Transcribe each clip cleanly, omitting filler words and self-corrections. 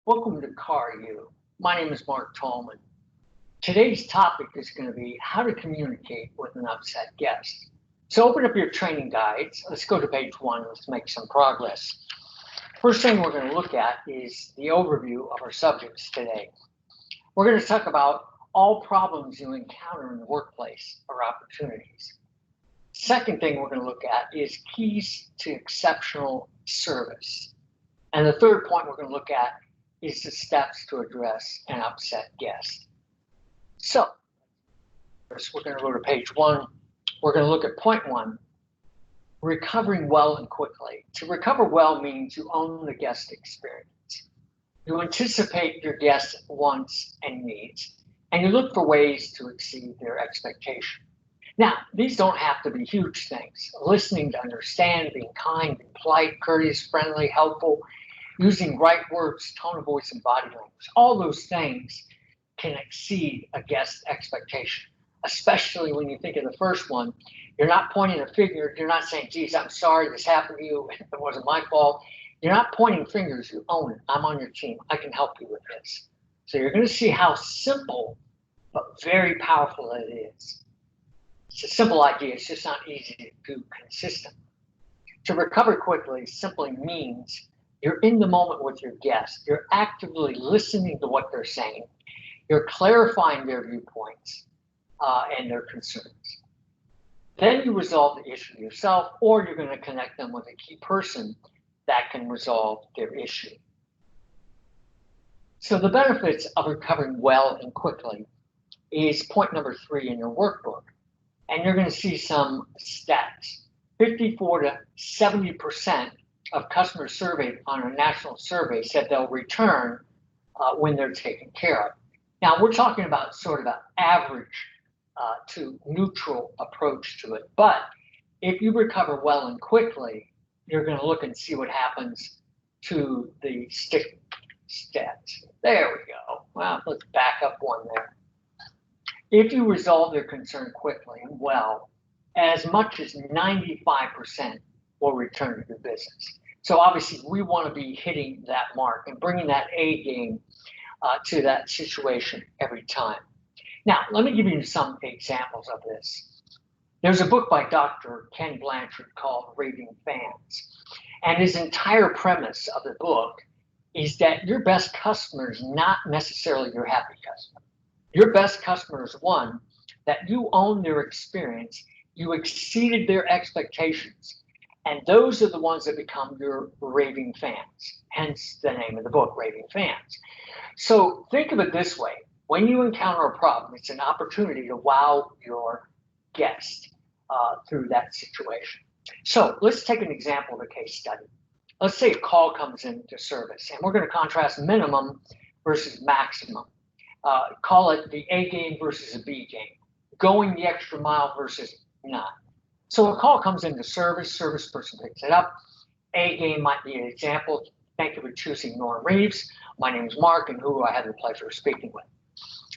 Welcome to Car U. My name is Mark Tolman. Today's topic is going to be how to communicate with an upset guest. So open up your training guides. Let's go to page 1. Let's make some progress. First thing we're going to look at is the overview of our subjects today. We're going to talk about all problems you encounter in the workplace or opportunities. Second thing we're going to look at is keys to exceptional service. And the third point we're going to look at is the steps to address an upset guest. So, first we're going to go to page 1. We're going to look at point 1, recovering well and quickly. To recover well means you own the guest experience. You anticipate your guest's wants and needs, and you look for ways to exceed their expectation. Now, these don't have to be huge things. Listening to understand, being kind, being polite, courteous, friendly, helpful, using right words, tone of voice, and body language. All those things can exceed a guest's expectation, especially when you think of the first one. You're not pointing a finger. You're not saying, geez, I'm sorry this happened to you. It wasn't my fault. You're not pointing fingers. You own it. I'm on your team. I can help you with this. So you're going to see how simple but very powerful it is. It's a simple idea. It's just not easy to do consistently. To recover quickly simply means you're in the moment with your guest. You're actively listening to what they're saying. You're clarifying their viewpoints and their concerns. Then you resolve the issue yourself, or you're going to connect them with a key person that can resolve their issue. So the benefits of recovering well and quickly is point number 3 in your workbook. And you're going to see some stats. 54 to 70% of customers surveyed on a national survey said they'll return when they're taken care of. Now, we're talking about sort of an average to neutral approach to it. But if you recover well and quickly, you're going to look and see what happens to the stick stats. There we go. Well, let's back up one there. If you resolve their concern quickly and well, as much as 95% will return to your business. So obviously we want to be hitting that mark and bringing that A game to that situation every time. Now, let me give you some examples of this. There's a book by Dr. Ken Blanchard called Raving Fans. And his entire premise of the book is that your best customer is not necessarily your happy customer. Your best customer is one that you own their experience, you exceeded their expectations, and those are the ones that become your raving fans, hence the name of the book, Raving Fans. So think of it this way. When you encounter a problem, it's an opportunity to wow your guest through that situation. So let's take an example of a case study. Let's say a call comes into service, and we're going to contrast minimum versus maximum. Call it the A game versus a B game, going the extra mile versus not. So a call comes into service person picks it up. A game might be an example. Thank you for choosing Norm Reeves. My name is Mark, and who I have the pleasure of speaking with.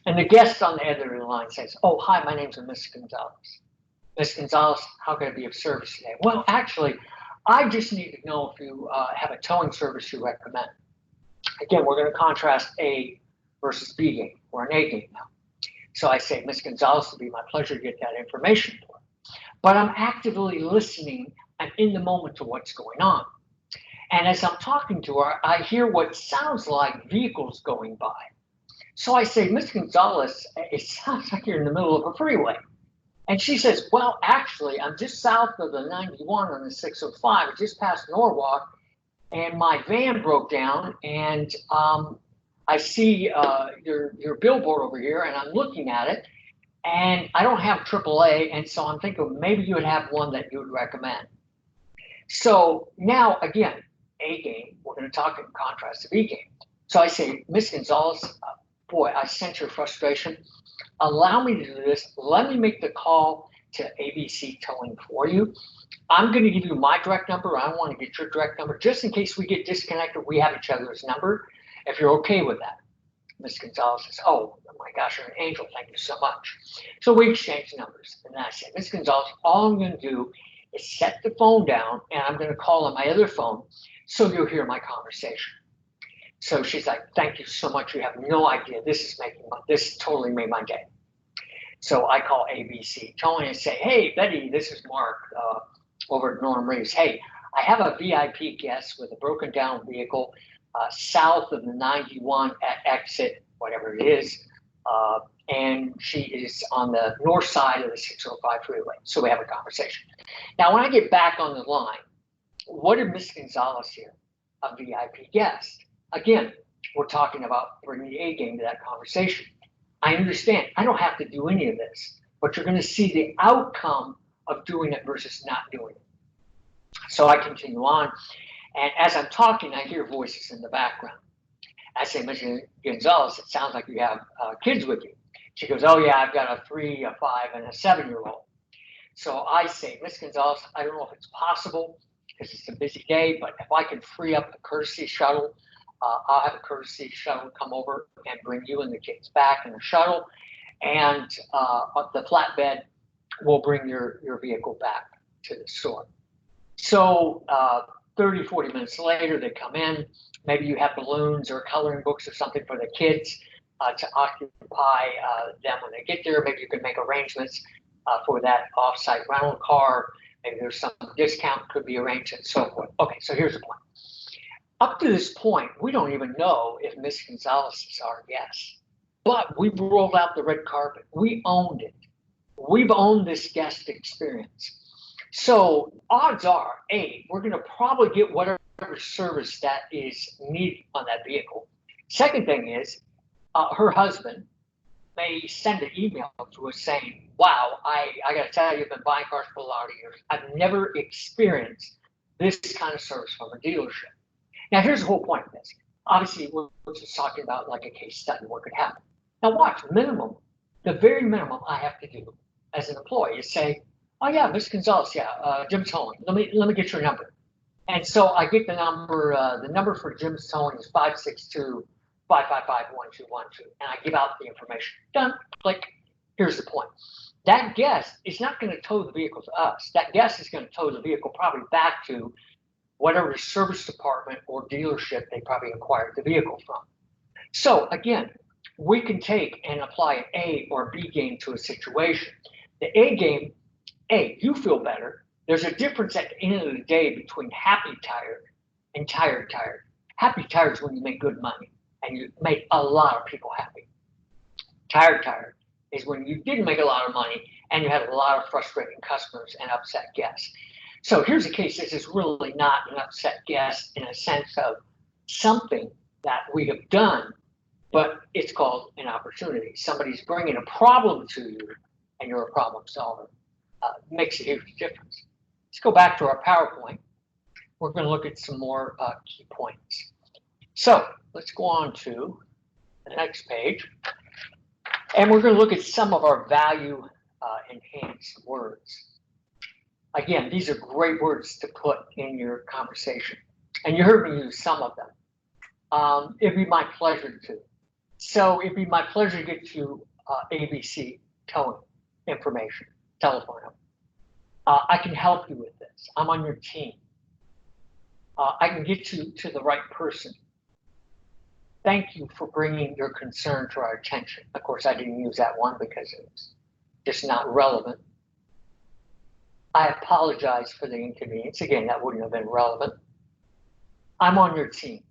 And the guest on the other end of the line says, oh, hi, my name's Miss Gonzalez. Miss Gonzalez, how can I be of service today? Well, actually, I just need to know if you have a towing service you recommend. Again, we're going to contrast A versus B game, or an A game now. So I say, Miss Gonzalez, it'll be my pleasure to get that information for her. But I'm actively listening and in the moment to what's going on. And as I'm talking to her, I hear what sounds like vehicles going by. So I say, Miss Gonzalez, it sounds like you're in the middle of a freeway. And she says, well, actually, I'm just south of the 91 on the 605. I just passed Norwalk, and my van broke down, and I see your billboard over here, and I'm looking at it, and I don't have AAA, and so I'm thinking maybe you would have one that you would recommend. So now, again, A game, we're going to talk in contrast to B game. So I say, Miss Gonzalez, boy, I sense your frustration. Allow me to do this. Let me make the call to ABC Towing for you. I'm going to give you my direct number. I want to get your direct number. Just in case we get disconnected, we have each other's number, if you're okay with that. Miss Gonzalez says, oh my gosh, you're an angel. Thank you so much. So we exchange numbers. And then I say, Miss Gonzalez, all I'm going to do is set the phone down, and I'm going to call on my other phone so you'll hear my conversation. So she's like, thank you so much. You have no idea. This totally made my day. So I call ABC Towing and say, hey, Betty, this is Mark over at Norm Reeves. Hey, I have a VIP guest with a broken down vehicle south of the 91 at exit, whatever it is. And she is on the north side of the 605 freeway. So we have a conversation. Now, when I get back on the line, what did Miss Gonzalez here? A VIP guest. Again, we're talking about bringing the A game to that conversation. I understand. I don't have to do any of this, but you're going to see the outcome of doing it versus not doing it. So I continue on. And as I'm talking, I hear voices in the background. I say, Ms. Gonzalez, it sounds like you have kids with you. She goes, oh, yeah, I've got a 3, a 5, and a 7-year-old. So I say, Ms. Gonzalez, I don't know if it's possible because it's a busy day, but if I can free up the courtesy shuttle, I'll have a courtesy shuttle come over and bring you and the kids back in the shuttle, and the flatbed will bring your vehicle back to the store. So 30, 40 minutes later, they come in. Maybe you have balloons or coloring books or something for the kids to occupy them when they get there. Maybe you can make arrangements for that off-site rental car. Maybe there's some discount could be arranged and so forth. Okay, so here's the point. Up to this point, we don't even know if Miss Gonzalez is our guest, but we've rolled out the red carpet. We owned it. We've owned this guest experience. So odds are, A, we're going to probably get whatever service that is needed on that vehicle. Second thing is, her husband may send an email to us saying, wow, I got to tell you, I've been buying cars for a lot of years. I've never experienced this kind of service from a dealership. Now, here's the whole point of this. Obviously, we're just talking about like a case study, what could happen. Now, watch, the very minimum I have to do as an employee is say, oh, yeah, Miss Gonzalez, yeah, Jim's Towing. Let me get your number. And so I get the number for Jim's Towing is 562-555-1212, and I give out the information. Done, click. Here's the point. That guest is not going to tow the vehicle to us. That guest is going to tow the vehicle probably back to whatever service department or dealership they probably acquired the vehicle from. So again, we can take and apply an A or B game to a situation. The A game, A, you feel better. There's a difference at the end of the day between happy tired and tired tired. Happy tired is when you make good money and you make a lot of people happy. Tired tired is when you didn't make a lot of money and you had a lot of frustrating customers and upset guests. So here's a case. This is really not an upset guest in a sense of something that we have done, but it's called an opportunity. Somebody's bringing a problem to you and you're a problem solver. Makes a huge difference. Let's go back to our PowerPoint. We're going to look at some more key points. So let's go on to the next page. And we're going to look at some of our value enhanced words. Again, these are great words to put in your conversation. And you heard me use some of them. It'd be my pleasure to. So it'd be my pleasure to get you ABC Towing information, telephone number. I can help you with this. I'm on your team. I can get you to the right person. Thank you for bringing your concern to our attention. Of course, I didn't use that one because it was just not relevant. I apologize for the inconvenience. Again, that wouldn't have been relevant. I'm on your team.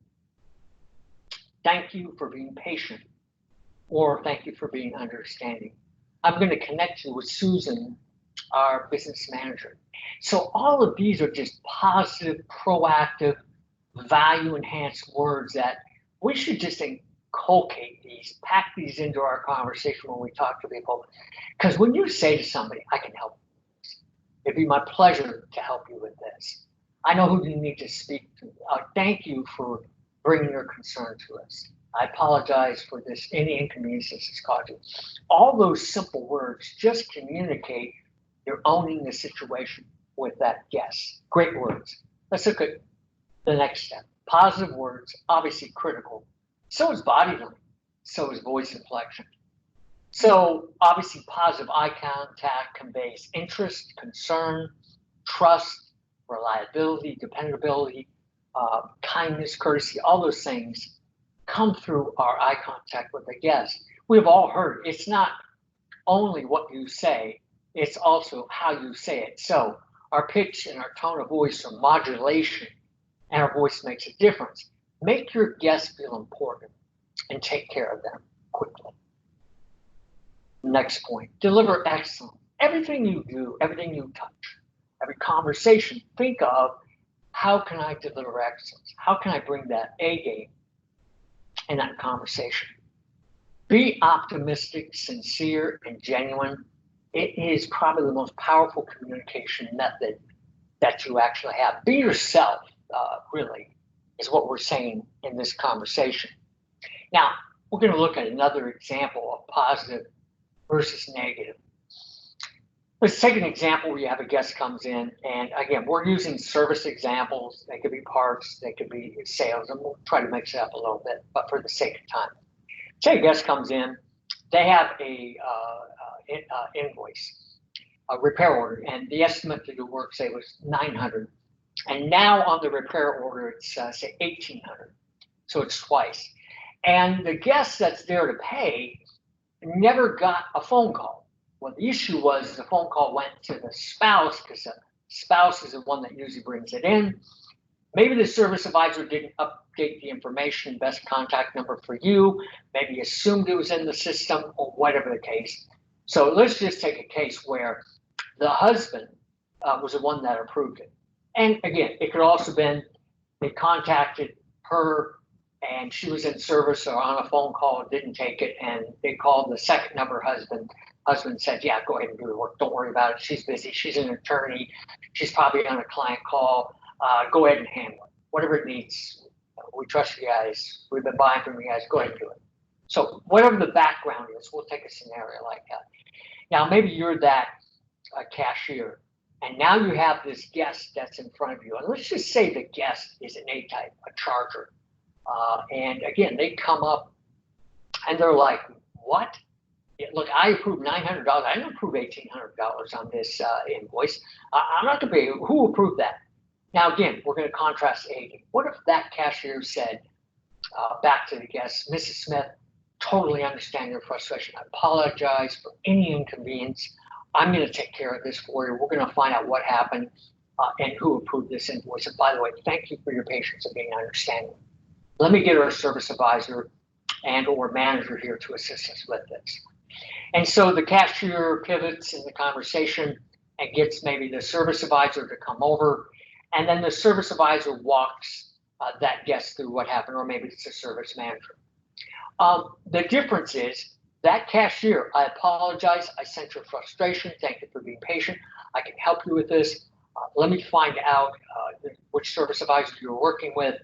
Thank you for being patient, or thank you for being understanding. I'm going to connect you with Susan, our business manager. So all of these are just positive, proactive, value-enhanced words that we should just inculcate these, pack these into our conversation when we talk to people. Because when you say to somebody, I can help you, it'd be my pleasure to help you with this. I know who you need to speak to. Thank you for bringing your concern to us. I apologize for this, any inconvenience this has caused you. All those simple words just communicate you're owning the situation with that guest. Great words. Let's look at the next step. Positive words, obviously critical. So is body language. So is voice inflection. So obviously positive eye contact conveys interest, concern, trust, reliability, dependability, kindness, courtesy, all those things come through our eye contact with the guest. We've all heard it's not only what you say, it's also how you say it. So our pitch and our tone of voice or modulation and our voice makes a difference. Make your guests feel important and take care of them quickly. Next point, deliver excellence. Everything you do, everything you touch, every conversation, think of how can I deliver excellence? How can I bring that A game in that conversation? Be optimistic, sincere, and genuine. It is probably the most powerful communication method that you actually have. Be yourself, really, is what we're saying in this conversation. Now, we're going to look at another example of positive versus negative. Let's take an example where you have a guest comes in, and again, we're using service examples. They could be parts, they could be sales, and we'll try to mix it up a little bit, but for the sake of time. Say a guest comes in, they have a invoice, a repair order, and the estimate to do work, say, was $900. And now on the repair order, it's say $1,800. So it's twice. And the guest that's there to pay never got a phone call. Well, the issue was the phone call went to the spouse because the spouse is the one that usually brings it in. Maybe the service advisor didn't update the information, best contact number for you, maybe assumed it was in the system or whatever the case. So let's just take a case where the husband was the one that approved it. And again, it could also been they contacted her and she was in service or on a phone call, didn't take it, and they called the second number husband. Husband said, yeah, go ahead and do the work. Don't worry about it. She's busy. She's an attorney. She's probably on a client call. Go ahead and handle it. Whatever it needs. We trust you guys. We've been buying from you guys. Go ahead and do it. So whatever the background is, we'll take a scenario like that. Now, maybe you're that cashier, and now you have this guest that's in front of you. And let's just say the guest is an A-type, a charger. And again, they come up and they're like, what? Look, I approved $900. I didn't approve $1,800 on this invoice. I'm not going to pay. Who approved that? Now, again, we're going to contrast A. What if that cashier said back to the guest, Mrs. Smith, totally understand your frustration. I apologize for any inconvenience. I'm going to take care of this for you. We're going to find out what happened and who approved this invoice. And by the way, thank you for your patience and being understanding. Let me get our service advisor and or manager here to assist us with this. And so the cashier pivots in the conversation and gets maybe the service advisor to come over. And then the service advisor walks that guest through what happened, or maybe it's a service manager. The difference is that cashier, I apologize. I sense your frustration. Thank you for being patient. I can help you with this. Let me find out which service advisor you're working with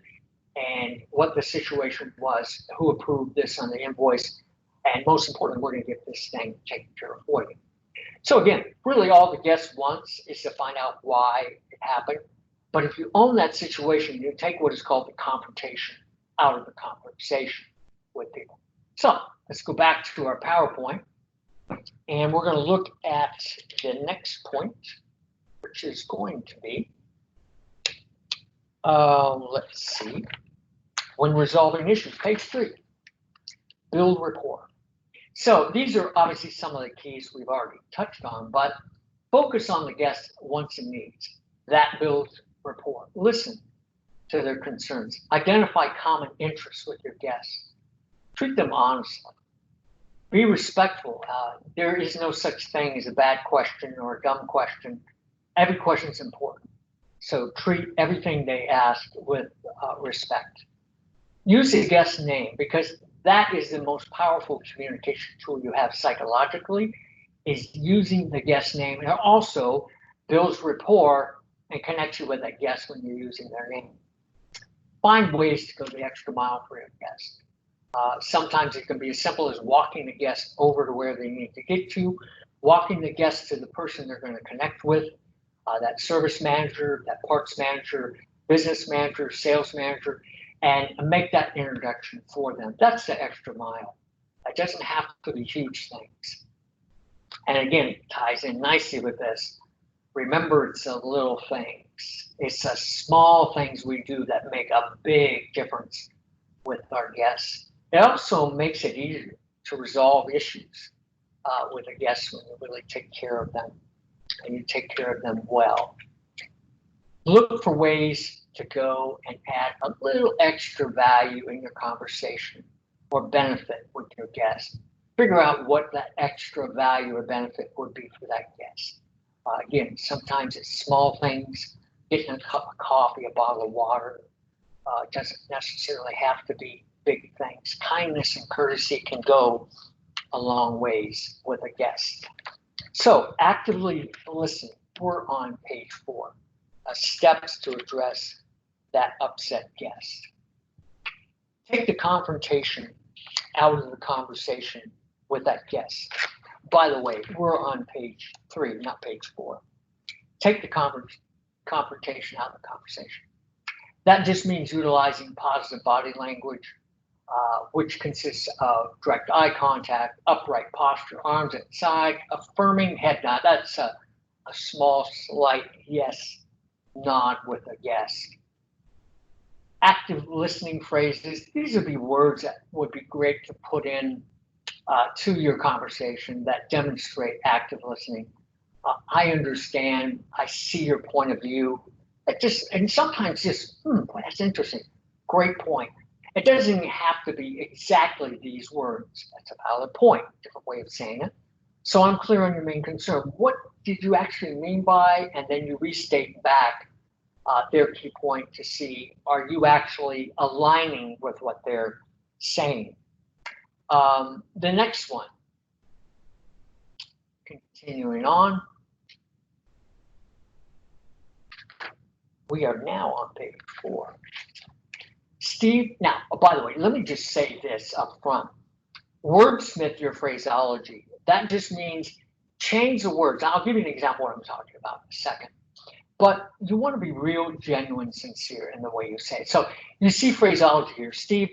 and what the situation was, who approved this on the invoice. And most importantly, we're going to get this thing taken care of for you. So again, really all the guest wants is to find out why it happened. But if you own that situation, you take what is called the confrontation out of the conversation with people. So let's go back to our PowerPoint. And we're going to look at the next point, which is going to be, let's see, when resolving issues, page 3, build rapport. So these are obviously some of the keys we've already touched on, but focus on the guest's wants and needs. That builds rapport. Listen to their concerns. Identify common interests with your guests. Treat them honestly. Be respectful. There is no such thing as a bad question or a dumb question. Every question is important. So treat everything they ask with respect. Use the guest name, because that is the most powerful communication tool you have psychologically, is using the guest name. And it also builds rapport and connects you with that guest when you're using their name. Find ways to go the extra mile for your guest. Sometimes it can be as simple as walking the guest over to where they need to get to, walking the guest to the person they're going to connect with, that service manager, that parts manager, business manager, sales manager, and make that introduction for them. That's the extra mile. It doesn't have to be huge things. And again, it ties in nicely with this. Remember, it's the little things. It's the small things we do that make a big difference with our guests. It also makes it easier to resolve issues with a guest when you really take care of them and you take care of them well. Look for ways to go and add a little extra value in your conversation or benefit with your guest. Figure out what that extra value or benefit would be for that guest. Again, sometimes it's small things, getting a cup of coffee, a bottle of water. It doesn't necessarily have to be big things. Kindness and courtesy can go a long ways with a guest. So actively listen. We're on page 4. Steps to address that upset guest. Take the confrontation out of the conversation with that guest. By the way, we're on page 3, not page 4. Take the confrontation out of the conversation. That just means utilizing positive body language, which consists of direct eye contact, upright posture, arms at the side, affirming head nod. That's a small, slight yes nod with a guest. Active listening phrases. These would be words that would be great to put in to your conversation that demonstrate active listening. I understand. I see your point of view. And sometimes that's interesting. Great point. It doesn't have to be exactly these words. That's a valid point. Different way of saying it. So I'm clear on your main concern. What did you actually mean by? And then you restate back their key point to see, are you actually aligning with what they're saying? The next one, continuing on. We are now on page 4. Steve, now, by the way, let me just say this up front. Wordsmith your phraseology. That just means change the words. I'll give you an example of what I'm talking about in a second. But you want to be real, genuine, sincere in the way you say it. So you see phraseology here. Steve,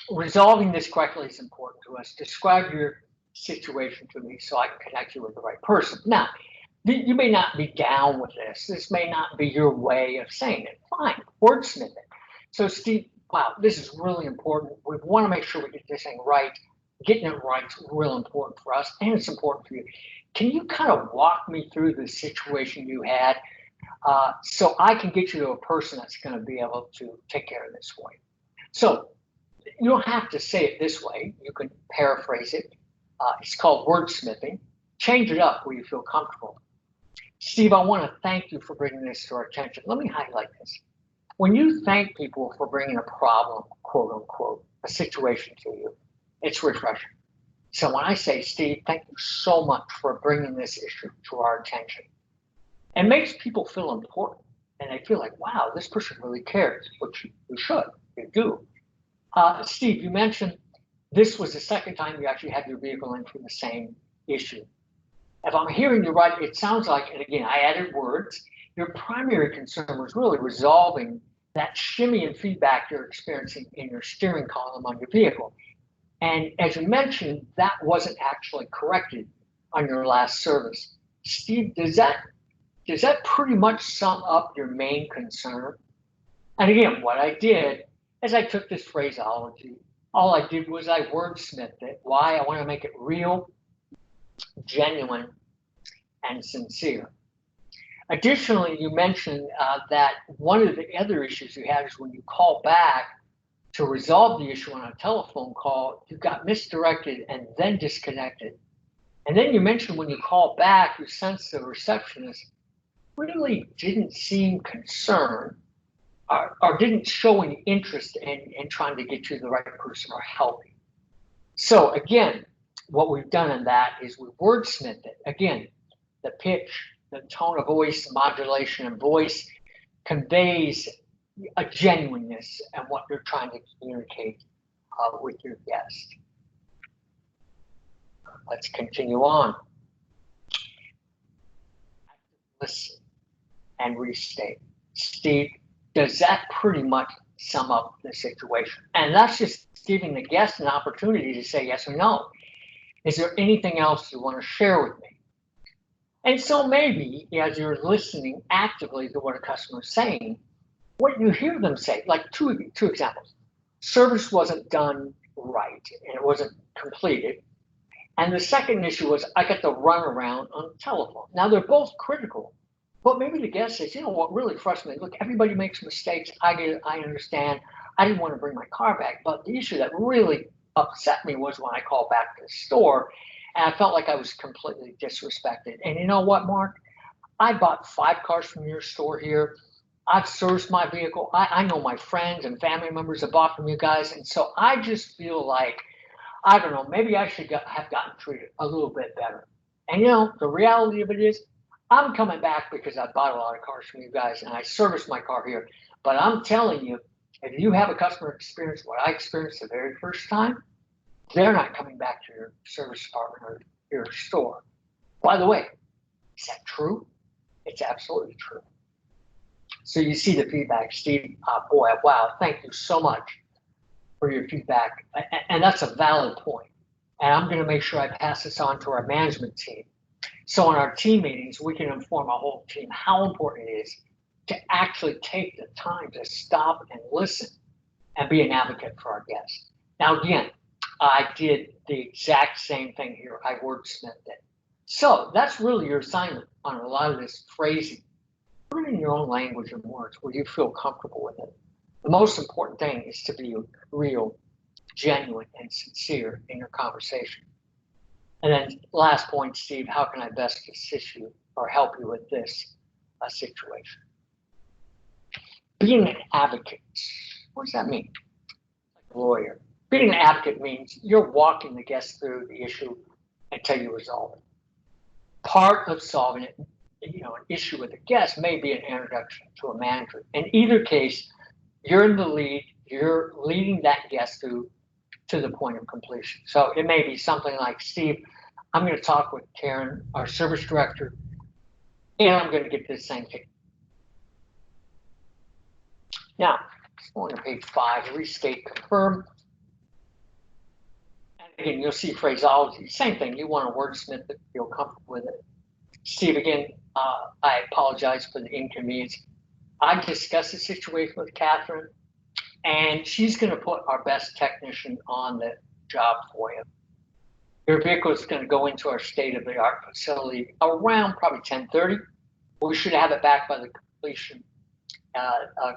resolving this correctly is important to us. Describe your situation to me so I can connect you with the right person. Now, you may not be down with this. This may not be your way of saying it. Fine, wordsmith it. So Steve, wow, this is really important. We want to make sure we get this thing right. Getting it right is real important for us, and it's important for you. Can you kind of walk me through the situation you had so I can get you to a person that's going to be able to take care of this for you? So you don't have to say it this way. You can paraphrase it. It's called wordsmithing. Change it up where you feel comfortable. Steve, I want to thank you for bringing this to our attention. Let me highlight this. When you thank people for bringing a problem, quote unquote, a situation to you, it's refreshing. So when I say, Steve, thank you so much for bringing this issue to our attention, it makes people feel important. And they feel like, wow, this person really cares, which you should, you do. Steve, you mentioned this was the second time you actually had your vehicle in for the same issue. If I'm hearing you right, it sounds like, and again, I added words, your primary concern was really resolving that shimmy and feedback you're experiencing in your steering column on your vehicle. And as you mentioned, that wasn't actually corrected on your last service. Steve, does that pretty much sum up your main concern? And again, what I did is I took this phraseology. All I did was I wordsmithed it. Why? I want to make it real, genuine, and sincere. Additionally, you mentioned that one of the other issues you had is when you call back to resolve the issue on a telephone call, you got misdirected and then disconnected. And then you mentioned when you call back, you sensed the receptionist really didn't seem concerned or didn't show any interest in trying to get you the right person or help you. So again, what we've done in that is we wordsmithed it. Again, the pitch, the tone of voice, modulation and voice conveys a genuineness and what you're trying to communicate with your guest. Let's continue on. Listen and restate. Steve, does that pretty much sum up the situation? And that's just giving the guest an opportunity to say yes or no. Is there anything else you want to share with me? And so maybe as you're listening actively to what a customer is saying, what you hear them say, like two examples. service wasn't done right and it wasn't completed. And the second issue was I got the runaround on the telephone. Now they're both critical, but maybe the guest says, you know what really frustrates me? Look, everybody makes mistakes. I get it. I understand. I didn't want to bring my car back. But the issue that really upset me was when I called back to the store and I felt like I was completely disrespected. And you know what, Mark? I bought 5 cars from your store here. I've serviced my vehicle. I know my friends and family members have bought from you guys. And so I just feel like, I don't know, maybe I should have gotten treated a little bit better. And you know, the reality of it is, I'm coming back because I bought a lot of cars from you guys and I serviced my car here. But I'm telling you, if you have a customer experience what I experienced the very first time, they're not coming back to your service department or your store. By the way, is that true? It's absolutely true. So you see the feedback, Steve. Boy, wow! Thank you so much for your feedback, and that's a valid point. And I'm going to make sure I pass this on to our management team. So in our team meetings, we can inform our whole team how important it is to actually take the time to stop and listen and be an advocate for our guests. Now, again, I did the exact same thing here. I wordsmithed it. So that's really your assignment on a lot of this phrasing. Put it in your own language and words where you feel comfortable with it. The most important thing is to be real, genuine, and sincere in your conversation. And then last point, Steve, how can I best assist you or help you with this situation? Being an advocate, what does that mean? Like a lawyer. Being an advocate means you're walking the guest through the issue until you resolve it. Part of solving it, you know, an issue with a guest may be an introduction to a manager. In either case, you're in the lead, you're leading that guest through to the point of completion. So it may be something like, Steve, I'm going to talk with Karen, our service director, and I'm going to get this thing fixed. Now, going to page 5, restate, confirm. And again, you'll see phraseology, same thing. You want to wordsmith it, feel comfortable with it. Steve, again, I apologize for the inconvenience. I discussed the situation with Catherine, and she's going to put our best technician on the job for you. Your vehicle is going to go into our state-of-the-art facility around probably 10:30. We should have it back by the completion,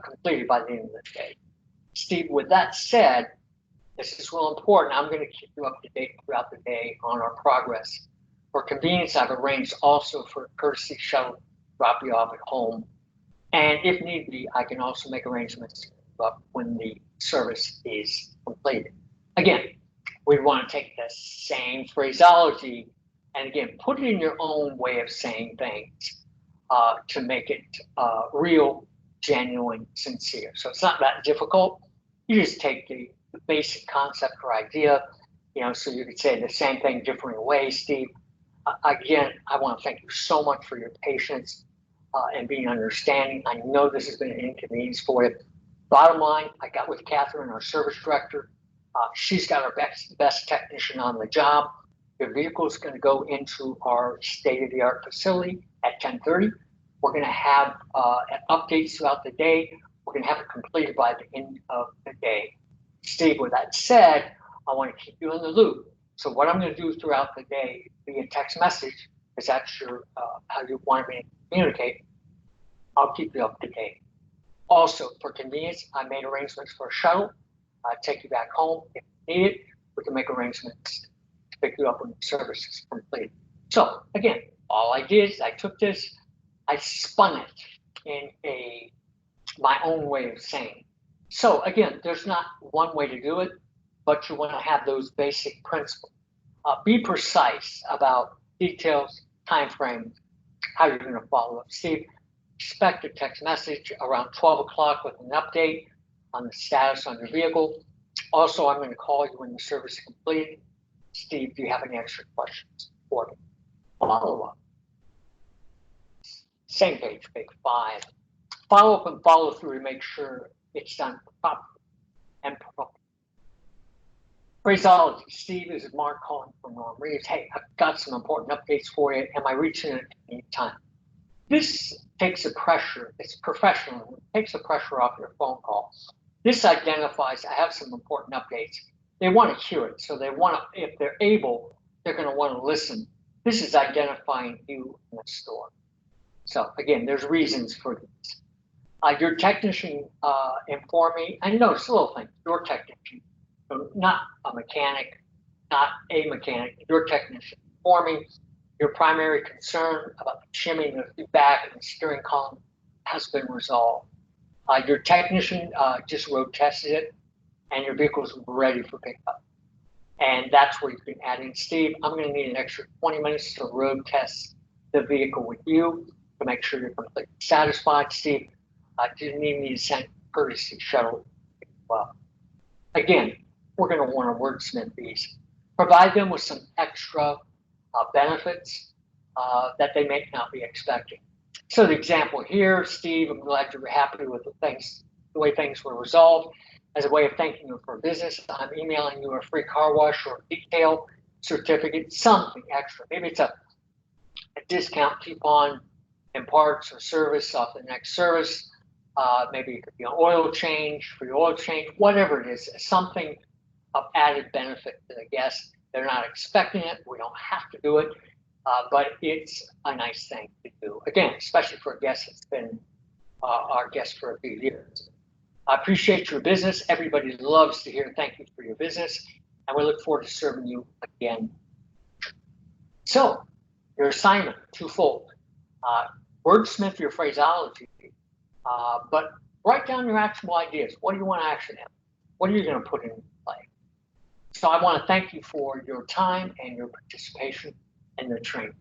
completed by the end of the day. Steve, with that said, this is real important. I'm going to keep you up to date throughout the day on our progress. For convenience, I've arranged also for a courtesy shuttle drop you off at home. And if need be, I can also make arrangements when the service is completed. Again, we want to take the same phraseology and again, put it in your own way of saying things to make it real, genuine, sincere. So it's not that difficult. You just take the basic concept or idea, you know, so you could say the same thing different ways, Steve. Again, I want to thank you so much for your patience and being understanding. I know this has been an inconvenience for you. Bottom line, I got with Catherine, our service director. She's got our best technician on the job. Your vehicle is going to go into our state-of-the-art facility at 10:30. We're going to have updates throughout the day. We're going to have it completed by the end of the day. Steve, with that said, I want to keep you in the loop. So what I'm going to do throughout the day via text message, because that's your how you want me to communicate, I'll keep you up to date. Also, for convenience, I made arrangements for a shuttle. Take you back home if needed. We can make arrangements to pick you up when the service is complete. So again, all I did is I took this, I spun it in my own way of saying. So again, there's not one way to do it, but you want to have those basic principles. Be precise about details, time frames, how you're going to follow up. Steve, expect a text message around 12 o'clock with an update on the status on your vehicle. Also, I'm going to call you when the service is complete. Steve, do you have any extra questions for me? Follow up. Same page, page 5. Follow up and follow through to make sure it's done properly and properly. Phraseology. Steve, this is Mark calling from Ron Reeves. Hey, I've got some important updates for you. Am I reaching it at any time? This takes the pressure, it's professional, it takes the pressure off your phone call. This identifies, I have some important updates. They want to hear it. So they want to, if they're able, they're going to want to listen. This is identifying you in the store. So again, there's reasons for this. Your technician informed me, and notice a little thing, your technician, so not a mechanic, not a mechanic, your technician informed me your primary concern about the shimmy, the feedback, and the steering column has been resolved. Your technician just road tested it, and your vehicle's ready for pickup. And that's where you can add in, Steve, I'm going to need an extra 20 minutes to road test the vehicle with you to make sure you're completely satisfied. Steve, do you need me to send courtesy shuttle? Well, again, we're going to want to wordsmith these. Provide them with some extra benefits that they may not be expecting. So the example here, Steve, I'm glad you were happy with the way things were resolved. As a way of thanking you for business, I'm emailing you a free car wash or detail certificate, something extra. Maybe it's a discount coupon in parts or service off the next service. Maybe it could be an oil change for your oil change, whatever it is, something of added benefit to the guest. They're not expecting it. We don't have to do it, but it's a nice thing to do. Again, especially for a guest that's been our guest for a few years. I appreciate your business. Everybody loves to hear thank you for your business, and we look forward to serving you again. So, your assignment, twofold. Wordsmith your phraseology, but write down your actionable ideas. What do you want to action in? What are you going to put in play? So I want to thank you for your time and your participation in the training.